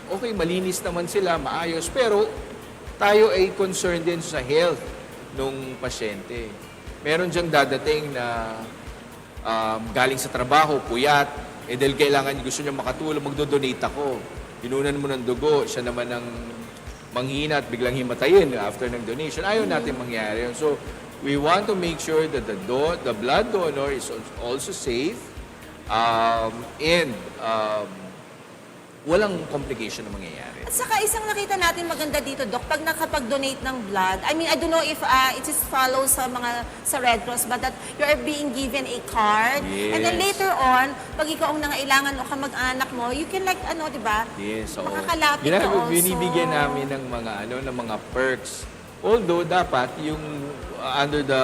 okay, malinis naman sila, maayos, pero tayo ay concerned din sa health ng pasyente. Meron diyang dadating na galing sa trabaho, puyat, dahil kailangan gusto niya makatulong, magdo-donate ako. inunan mo ng dugo, siya naman ang manghina at biglang himatayin after ng donation. Ayaw natin mangyari yun. So, we want to make sure that the blood donor is also safe and walang complication na mangyayari. At saka isang nakita natin maganda dito, Doc, pag nakapag-donate ng blood, I mean, I don't know if it just follows sa Red Cross, but that you are being given a card. Yes. And then later on, pag ikaw ang nangailangan o kamag-anak mo, you can like, di ba? Yes, oo. Makakalapit ka also. Binibigyan namin ng mga perks. Although dapat yung under the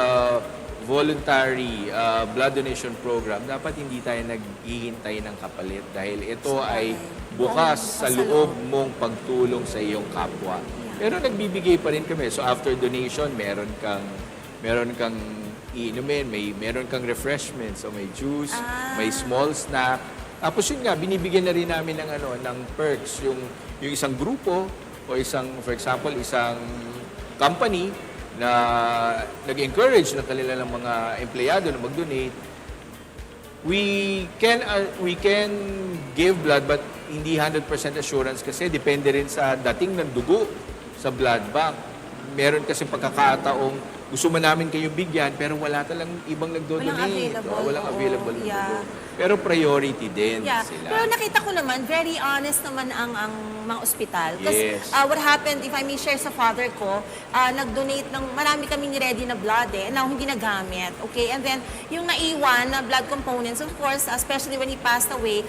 voluntary blood donation program, dapat hindi tayo naghihintay ng kapalit dahil ito ay bukas sa loob mong pagtulong sa iyong kapwa. Pero nagbibigay pa rin kami. So after donation, meron kang iinumin, meron kang refreshments, so may juice, may small snack. Tapos yun nga, binibigyan na rin namin ng perks yung isang grupo o for example, isang company na nag-encourage ng kanilang mga empleyado na mag-donate. We can give blood but hindi 100% assurance kasi depende rin sa dating ng dugo sa blood bank. Meron kasi pagkakataong gusto man namin kayong bigyan pero wala talang ibang nagdo-donate. Walang available ng dugo. Pero priority din sila. Pero nakita ko naman, very honest naman ang mga ospital. Kasi Yes. What happened, if I may share sa father ko, nag-donate ng, marami kaming ready na blood now hindi nagamit. Okay? And then, yung naiwan na blood components, of course, especially when he passed away,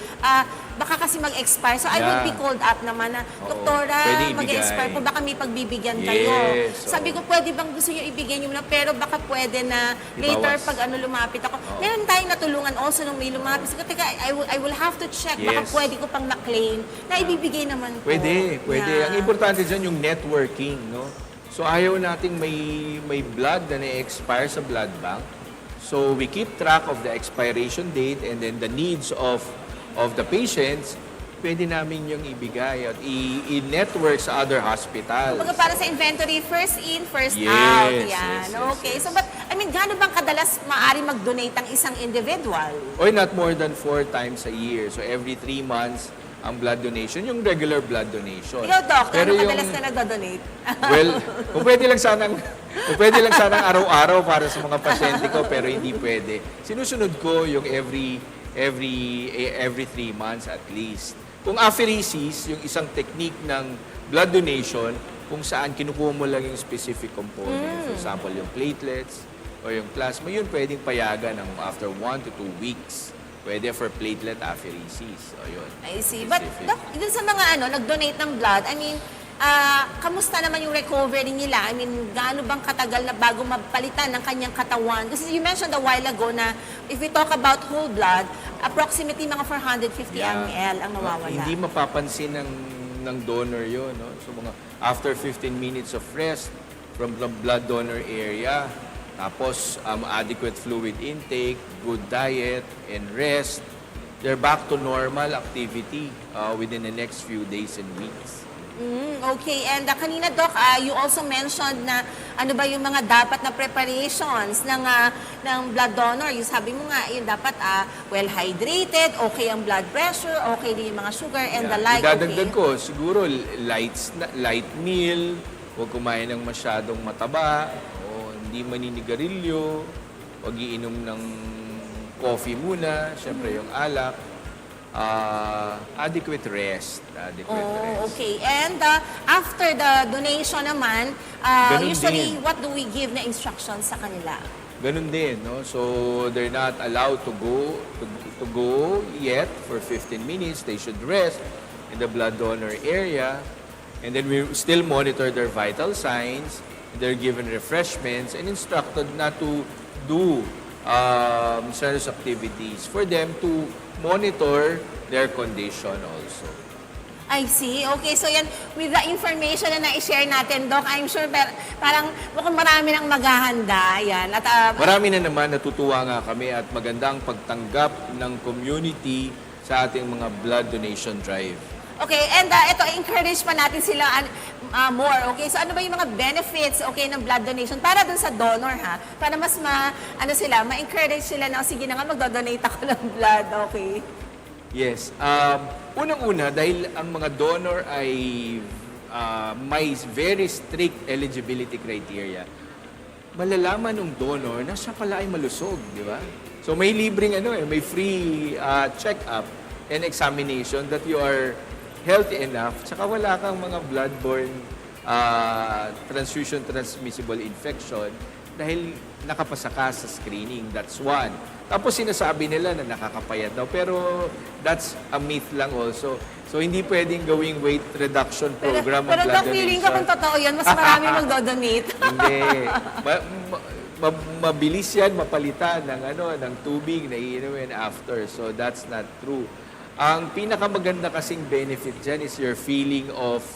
baka kasi mag-expire. So I would be called up naman na, Doktora, Pwede ibigay. mag-expire po, baka may pagbibigyan kayo. Yes, Sabi ko, pwede bang gusto nyo ibigay nyo na, pero baka pwede na later Ibawas. pag lumapit ako. Meron tayong natulungan also nung may lumapit. Sabi ko, teka, I will have to check. Baka Yes. pwede ko pang na-claim na ibibigay naman po. Pwede. Yeah. Ang importante dyan yung networking, no? So ayaw nating may blood na na-expire sa blood bank. So we keep track of the expiration date and then the needs of the patients. Pwede namin yung ibigay at i-network sa other hospitals. Kumbaga para sa inventory, first in, first Yes, out. yes, Yan. yes, Okay. yes. So, but, I mean, gaano bang kadalas maaari mag-donate ang isang individual? Or not more than 4 times a year. So every 3 months ang blood donation, yung regular blood donation. Ikaw, Doc, Pero gaano kadalas ka nag-donate? Well, kung pwede lang sanang araw-araw para sa mga pasyente ko, pero hindi pwede. Sinusunod ko yung every 3 months at least. Kung apheresis, yung isang technique ng blood donation, kung saan kinukuha mo lang yung specific component. For example, yung platelets o yung plasma, yun pwedeng payagan ng after 1 to 2 weeks. Pwede for platelet apheresis. O yun. I see. But, Specific. Doc, dun sa mga nag-donate ng blood, I mean, kamusta naman yung recovery nila? I mean, gaano bang katagal na bago mapalitan ng kanyang katawan? Kasi you mentioned a while ago na if we talk about whole blood, approximately mga 450 ml ang nawawala. Hindi mapapansin ng donor yun. No? So after 15 minutes of rest from the blood donor area, tapos adequate fluid intake, good diet, and rest, they're back to normal activity within the next few days and weeks. Okay, and kanina, Doc, you also mentioned na ano ba yung mga dapat na preparations ng blood donor. Yung sabi mo nga, yung dapat well-hydrated, okay ang blood pressure, okay din yung mga sugar and the like. Idadagdag ko, siguro light meal, huwag kumain ng masyadong mataba, o hindi maninigarilyo, huwag iinom ng coffee muna, syempre yung alak. Adequate rest. Okay. And after the donation naman, usually, what do we give na instructions sa kanila? Ganun din, no? So they're not allowed to go yet for 15 minutes. They should rest in the blood donor area, and then we still monitor their vital signs. They're given refreshments and instructed not to do serious activities for them to monitor their condition also. I see. Okay, so yan, with the information na na-share natin, Doc, I'm sure parang mukhang marami nang maghahanda. Yan. At, Marami na naman, natutuwa nga kami at magandang pagtanggap ng community sa ating mga blood donation drive. Okay, and ito, encourage pa natin sila more, okay? So ano ba yung mga benefits, okay, ng blood donation para dun sa donor, ha? Para mas ma-encourage sila na, sige na nga, magdodonate ako ng blood, okay? Yes. Unang-una, dahil ang mga donor ay may very strict eligibility criteria, malalaman ng donor na siya pala ay malusog, di ba? So may libreng may free check-up and examination that you are healthy enough, tsaka wala kang mga bloodborne transfusion transmissible infection dahil nakapasa ka sa screening. That's one. Tapos sinasabi nila na nakakapayat daw, pero that's a myth lang also. So hindi pwedeng gawing weight reduction program Pero ang blood feeling ko kung donation. totoo yun, mas marami magdodonate. Hindi. Mabilis yan mapalitan ng tubig na iinumin after. So that's not true. Ang pinakamaganda kasing benefit dyan is your feeling of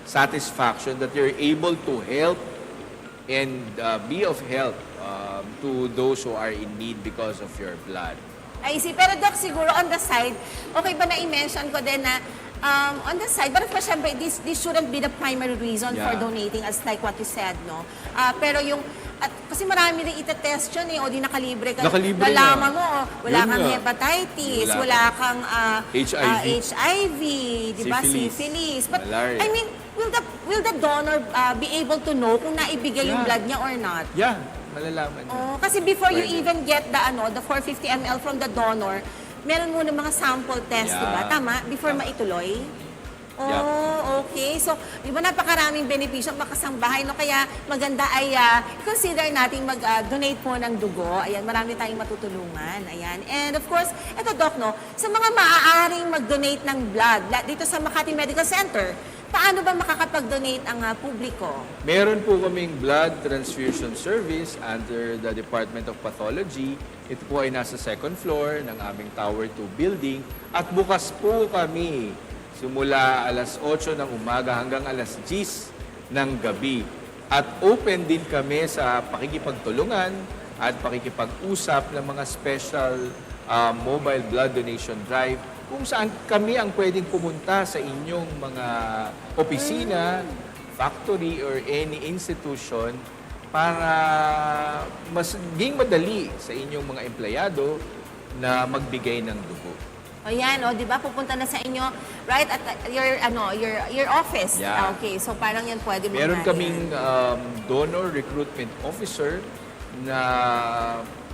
satisfaction that you're able to help and be of help to those who are in need because of your blood. I see. Pero Doc, siguro on the side, okay ba na i-mention ko din na on the side, but of course, syempre, this shouldn't be the primary reason for Yeah. donating as like what you said, no? Pero yung, kasi marami rin itetest yun eh, o di nakalibre ka. Nakalibre Nalaman na. mo, wala Yun kang nga. hepatitis, Wala wala kang HIV. di ba? Syphilis. Syphilis. But, Malaria. I mean, will the donor be able to know kung naibigay yung Yeah. blood niya or not? Yeah, malalaman niya. Oh, kasi before you Pwede. even get the 450 ml from the donor, meron muna mga sample test, Yeah. di ba? Tama? Before Tama. maituloy? Oh, Yup. okay. So, di ba napakaraming benepisyo ang makasangbahay, no? Kaya maganda ay consider nating mag-donate po ng dugo. Ayan, marami tayong matutulungan. Ayan. And of course, eto Doc, no? Sa mga maaaring mag-donate ng blood dito sa Makati Medical Center, paano ba makakapag-donate ang publiko? Meron po kaming blood transfusion service under the Department of Pathology. Ito po ay nasa second floor ng aming Tower 2 building. At bukas po kami simula alas 8 ng umaga hanggang alas 10 ng gabi. At open din kami sa pakikipagtulungan at pakikipag-usap ng mga special mobile blood donation drive kung saan kami ang pwedeng pumunta sa inyong mga opisina, factory, or any institution para maging madali sa inyong mga empleyado na magbigay ng dugo. O yan, o, di ba? Pupunta na sa inyo, right, at your office. Yeah. Okay, so parang yan pwede mo Meron na kaming yan. donor recruitment officer na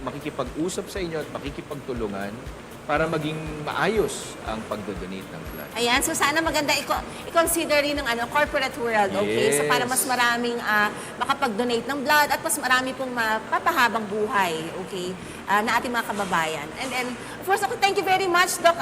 makikipag-usap sa inyo at makikipagtulungan para maging maayos ang pagdodonate ng blood. Ayan, so sana maganda i-consider rin ng corporate world, okay? So para Yes. mas maraming makapag-donate ng blood at mas marami pong mapapahabang buhay, okay, na ating mga kababayan. And then, of course, ako, thank you very much, Doc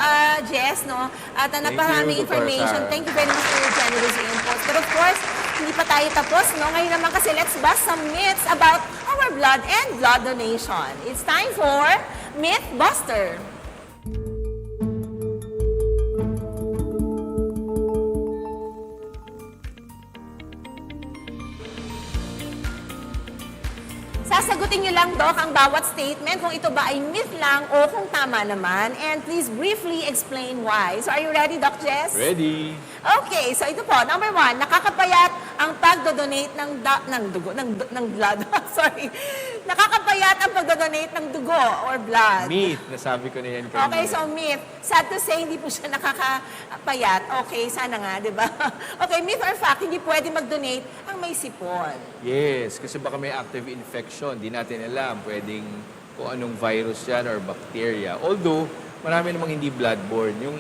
Jess, no? At you, naparaming Dr. information. Sara. Thank you very much for your generous input. But of course, hindi pa tayo tapos, no? Ngayon naman kasi let's bust some myths about our blood and blood donation. It's time for Mythbuster. Sasagutin niyo lang, Doc, ang bawat statement kung ito ba ay myth lang o kung tama naman. And please briefly explain why. So are you ready, Doc Jess? Ready? Okay, so ito po. Number 1, nakakapayat ang pagdodonate ng blood. Sorry. Nakakapayat ang pagdodonate ng dugo or blood. Myth, nasabi ko na yan kanina. Okay, so myth. Sad to say, hindi po siya nakakapayat. Okay, sana nga, di ba? Okay, myth or fact, hindi pwede mag-donate ang may sipon. Yes, kasi baka may active infection. Di natin alam. Pwedeng kung anong virus yan or bacteria. Although, marami namang hindi bloodborne. Yung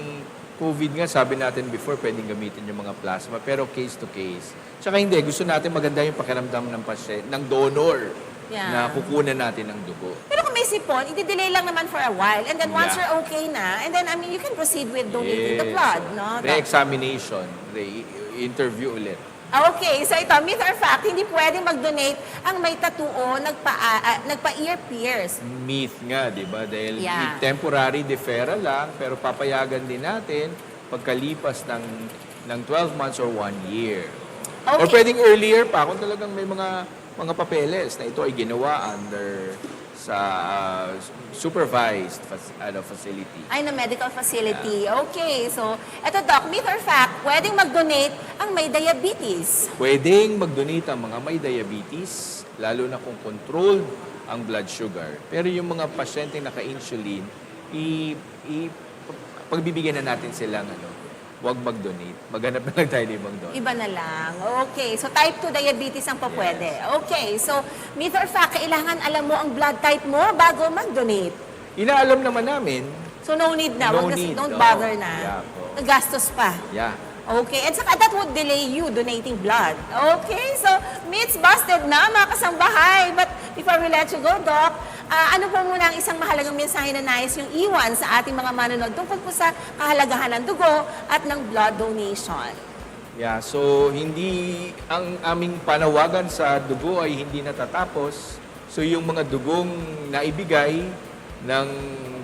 COVID nga, sabi natin before, pwedeng gamitin yung mga plasma. Pero case to case. Tsaka hindi, gusto natin maganda yung pakiramdam ng pasyente, ng donor Yeah. na kukunan natin ng dugo. Pero kung may sipon, i-delay lang naman for a while. And then once Yeah. you're okay na, and then, I mean, you can proceed with donating the Yes. blood, no? Re-examination, re-interview ulit. Okay, so ito, myth or fact, hindi pwede mag-donate ang may tattoo o nagpa-ear pierce. Myth nga, di ba? Dahil Yeah. temporary deferral lang, pero papayagan din natin pagkalipas ng 12 months or 1 year. Okay. Or pwedeng earlier pa kung talagang may mga papeles na ito ay ginawa under sa supervised facility. Ay, na medical facility. Okay, so, eto Doc, myth or fact, pwedeng mag-donate ang may diabetes. Pwedeng mag-donate ang mga may diabetes, lalo na kung controlled ang blood sugar. Pero yung mga pasyenteng naka-insulin, pagbibigyan na natin silang huwag mag-donate. Maghanap na lang tayo ng ibang donor. Iba na lang. Okay. So, type 2 diabetes ang papwede. Okay. So, myth or fact, kailangan alam mo ang blood type mo bago mag-donate. Inaalam naman namin. So, no need na. No Wag need. Don't No. bother na. Yeah, po. Gastos pa. Yeah. Okay. And saka that would delay you donating blood. Okay. So, myths busted na, mga kasambahay. But before we let you go, Doc, ano po muna ang isang mahalagang mensahe na nais yung iwan sa ating mga manonood tungkol po sa kahalagahan ng dugo at ng blood donation? Yeah, so hindi ang aming panawagan sa dugo ay hindi natatapos. So yung mga dugong naibigay ng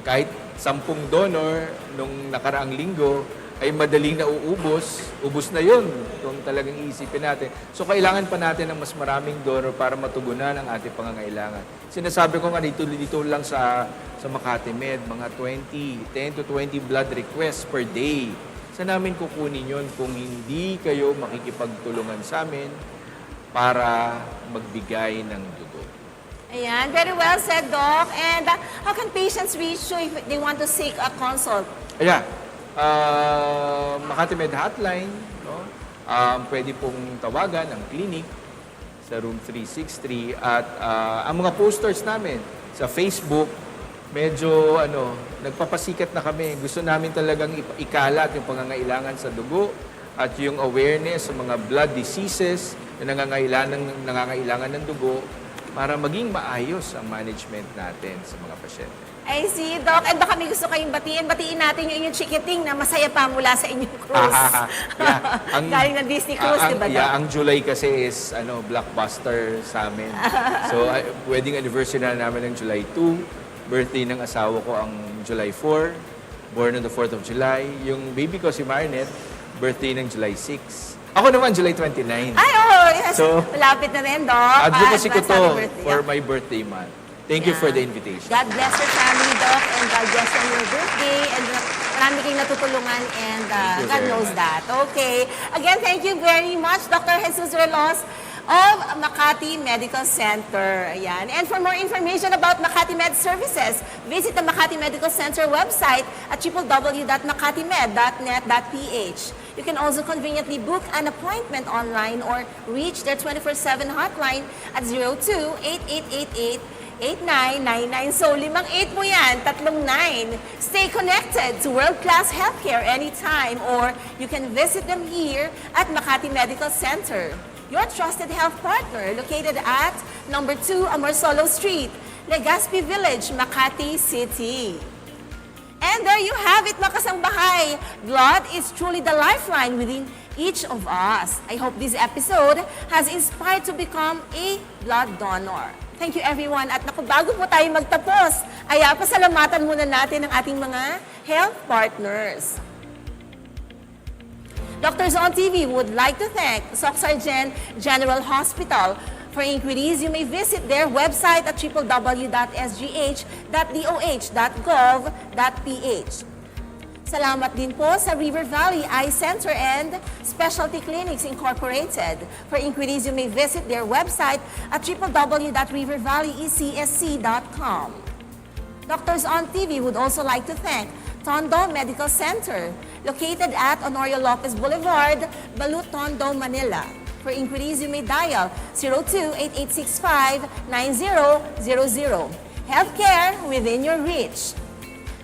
kahit 10 donor nung nakaraang linggo ay madaling nauubos. Ubos na yun kung talagang iisipin natin. So kailangan pa natin ng mas maraming donor para matugunan ang ating pangangailangan. Sinasabi ko nga dito lang sa Makati Med, mga 10 to 20 blood requests per day. Saan namin kukunin yun kung hindi kayo makikipagtulungan sa amin para magbigay ng dugo? Ayan, very well said, Doc. And how can patients reach you if they want to seek a consult? Ayan, Makati Med Hotline, no? Pwede pong tawagan ang clinic sa room 363 at ang mga posters namin sa Facebook, medyo nagpapasikat na kami. Gusto namin talagang ikalat yung pangangailangan sa dugo at yung awareness sa mga blood diseases na nangangailangan ng dugo para maging maayos ang management natin sa mga pasyente. I see, Doc. And baka may gusto kayong batiin. Batiin natin yung inyong chikiting na masaya pa mula sa inyong cruise. Galing ng Disney Cruise, di ba, Doc? Yeah, ang July kasi is blockbuster sa amin. So, wedding anniversary na namin ng July 2. Birthday ng asawa ko ang July 4. Born on the 4th of July. Yung baby ko, si Marinette, birthday ng July 6. Ako naman, July 29. Ay, oh, yes. So, malapit na rin, Doc. advocacy ko Advance to happy birthday. for my birthday month. Thank you for the invitation. God bless your family, Doc, and God bless on your birthday. And marami kayong natutulungan, and you God very knows much. that. Okay. Again, thank you very much, Dr. Jesus Relos of Makati Medical Center. Ayan. And for more information about Makati Med Services, visit the Makati Medical Center website at www.makatimed.net.ph. You can also conveniently book an appointment online or reach their 24/7 hotline at 02-8888-8999. So, 5-8 mo yan, 3-9. Stay connected to world-class healthcare anytime, or you can visit them here at Makati Medical Center, your trusted health partner, located at number 2 Amorsolo Street, Legazpi Village, Makati City. And there you have it, mga kasambahay. Blood is truly the lifeline within each of us. I hope this episode has inspired to become a blood donor. Thank you, everyone. At naku, bago po tayo magtapos, ay pasalamatan muna natin ang ating mga health partners. Doctors on TV would like to thank Socsargen General Hospital. For inquiries, you may visit their website at www.sgh.doh.gov.ph. Salamat din po sa River Valley Eye Center and Specialty Clinics Incorporated. For inquiries, you may visit their website at www.rivervalleyecsc.com. Doctors on TV would also like to thank Tondo Medical Center, located at Honorio Lopez Boulevard, Balut, Tondo, Manila. For inquiries, you may dial 02-8865-9000. Healthcare within your reach.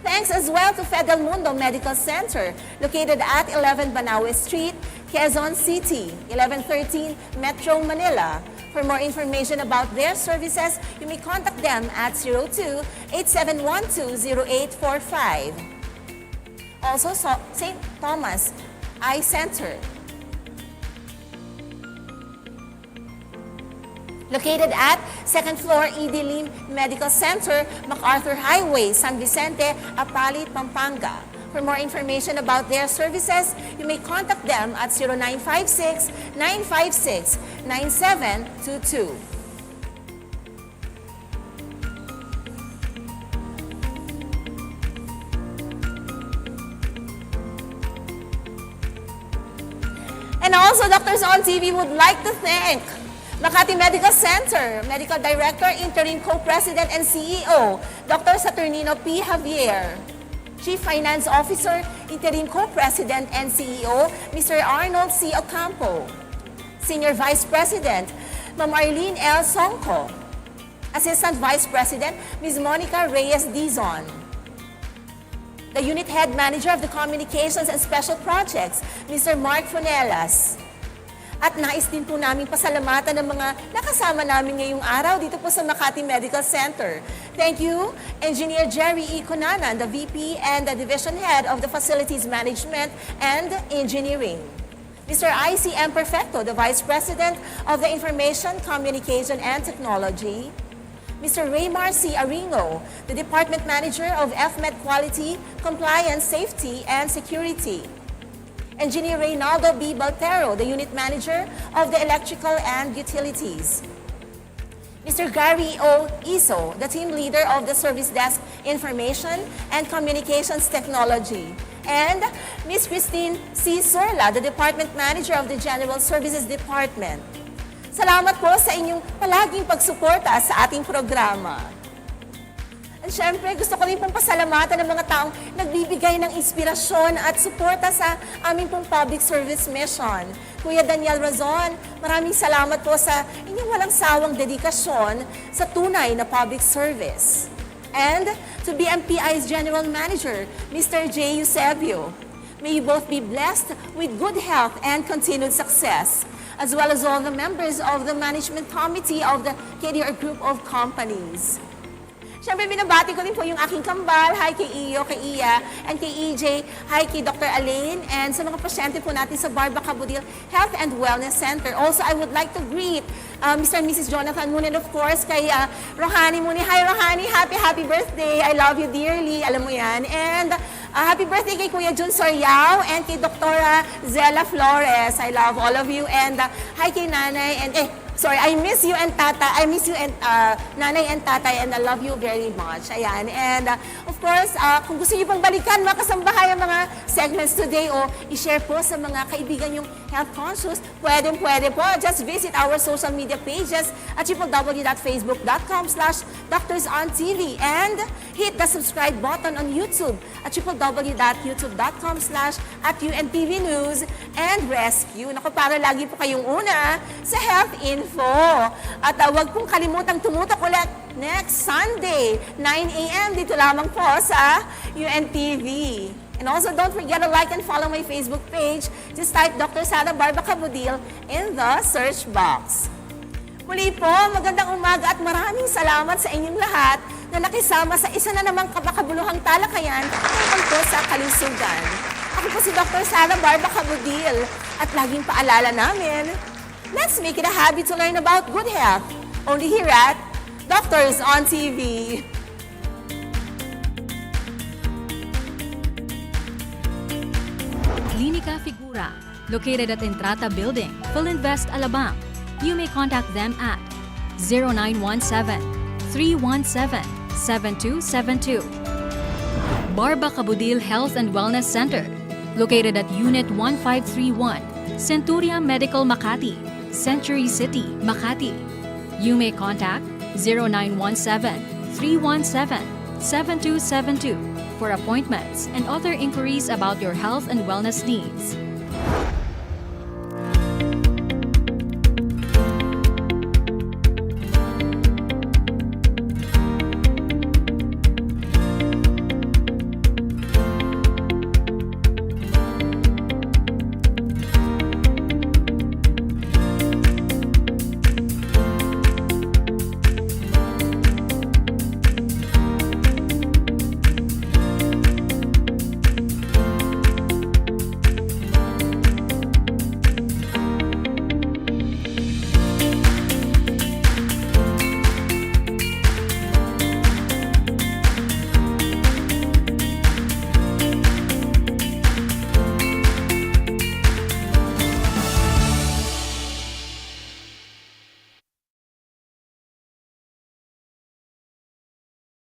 Thanks as well to Fidel Mundo Medical Center, located at 11 Banawe Street, Quezon City, 1113 Metro Manila. For more information about their services, you may contact them at 02-8712-0845. Also, St. Thomas Eye Center, located at 2nd floor ED Lim Medical Center, MacArthur Highway, San Vicente, Apalit, Pampanga. For more information about their services, you may contact them at 0956-956-9722. And also, Doctors on TV would like to thank Makati Medical Center, Medical Director, Interim Co-President and CEO, Dr. Saturnino P. Javier. Chief Finance Officer, Interim Co-President and CEO, Mr. Arnold C. Ocampo. Senior Vice President, Ma'am Arlene L. Songko. Assistant Vice President, Ms. Monica Reyes Dizon. The Unit Head Manager of the Communications and Special Projects, Mr. Mark Funelas. At nais din po namin pasalamatan ng mga nakasama namin ngayong araw dito po sa Makati Medical Center. Thank you, Engineer Jerry E. Cunanan, the VP and the Division Head of the Facilities Management and Engineering. Mr. I.C.M. Perfecto, the Vice President of the Information, Communication and Technology. Mr. Raymar C. Aringo, the Department Manager of FMED Quality, Compliance, Safety, and Security. Engineer Reynaldo B. Baltero, the Unit Manager of the Electrical and Utilities. Mr. Gary O. Iso, the Team Leader of the Service Desk Information and Communications Technology. And Ms. Christine C. Sorla, the Department Manager of the General Services Department. Salamat po sa inyong palaging pagsuporta sa ating programa. At syempre, gusto ko rin pong pasalamatan ng mga taong nagbibigay ng inspirasyon at suporta sa aming pong public service mission. Kuya Daniel Razon, maraming salamat po sa inyong walang sawang dedikasyon sa tunay na public service. And to BMPI's General Manager, Mr. J. Eusebio, may you both be blessed with good health and continued success, as well as all the members of the Management Committee of the KDR Group of Companies. Siyempre, binabati ko rin po yung aking kambal. Hi kay Iyo, kay Iya, and kay EJ. Hi kay Dr. Alain, and sa mga pasyente po natin sa Barba Cabudil Health and Wellness Center. Also, I would like to greet Mr. and Mrs. Jonathan Moon, and of course, kay Rohani Moon. Hi, Rohani. Happy birthday. I love you dearly. Alam mo yan. And happy birthday kay Kuya Jun Soriao and kay Dr. Zella Flores. I love all of you. And hi kay Nanay. And sorry, I miss you and Tata. I miss you and Nanay and Tatay, and I love you very much. Ayan. And of course, kung gusto niyo pong balikan, makasambahay ang mga segments today o i-share po sa mga kaibigan yung health conscious, pwede po. Just visit our social media pages at www.facebook.com/DoctorsOnTV and hit the subscribe button on YouTube at www.youtube.com/@UNTVNews and Rescue. Naku, para lagi po kayong una sa health info. At huwag pong kalimutang tumutok ulit next Sunday, 9 a.m. dito lamang po sa UNTV. And also, don't forget to like and follow my Facebook page. Just type Dr. Sara Barba Cabudil in the search box. Muli po, magandang umaga at maraming salamat sa inyong lahat na nakisama sa isa na namang kabakabuluhang talakayan tungkol po sa kalusugan. Ako po si Dr. Sara Barba Cabudil at laging paalala namin, let's make it a habit to learn about good health. Only here at Doctors on TV. Clinica Figura, located at Entrata Building, Philinvest, Alabang. You may contact them at 0917-317-7272. Barba Cabudil Health and Wellness Center, located at Unit 1531, Centuria Medical Makati, Century City, Makati. You may contact 0917-317-7272 for appointments and other inquiries about your health and wellness needs.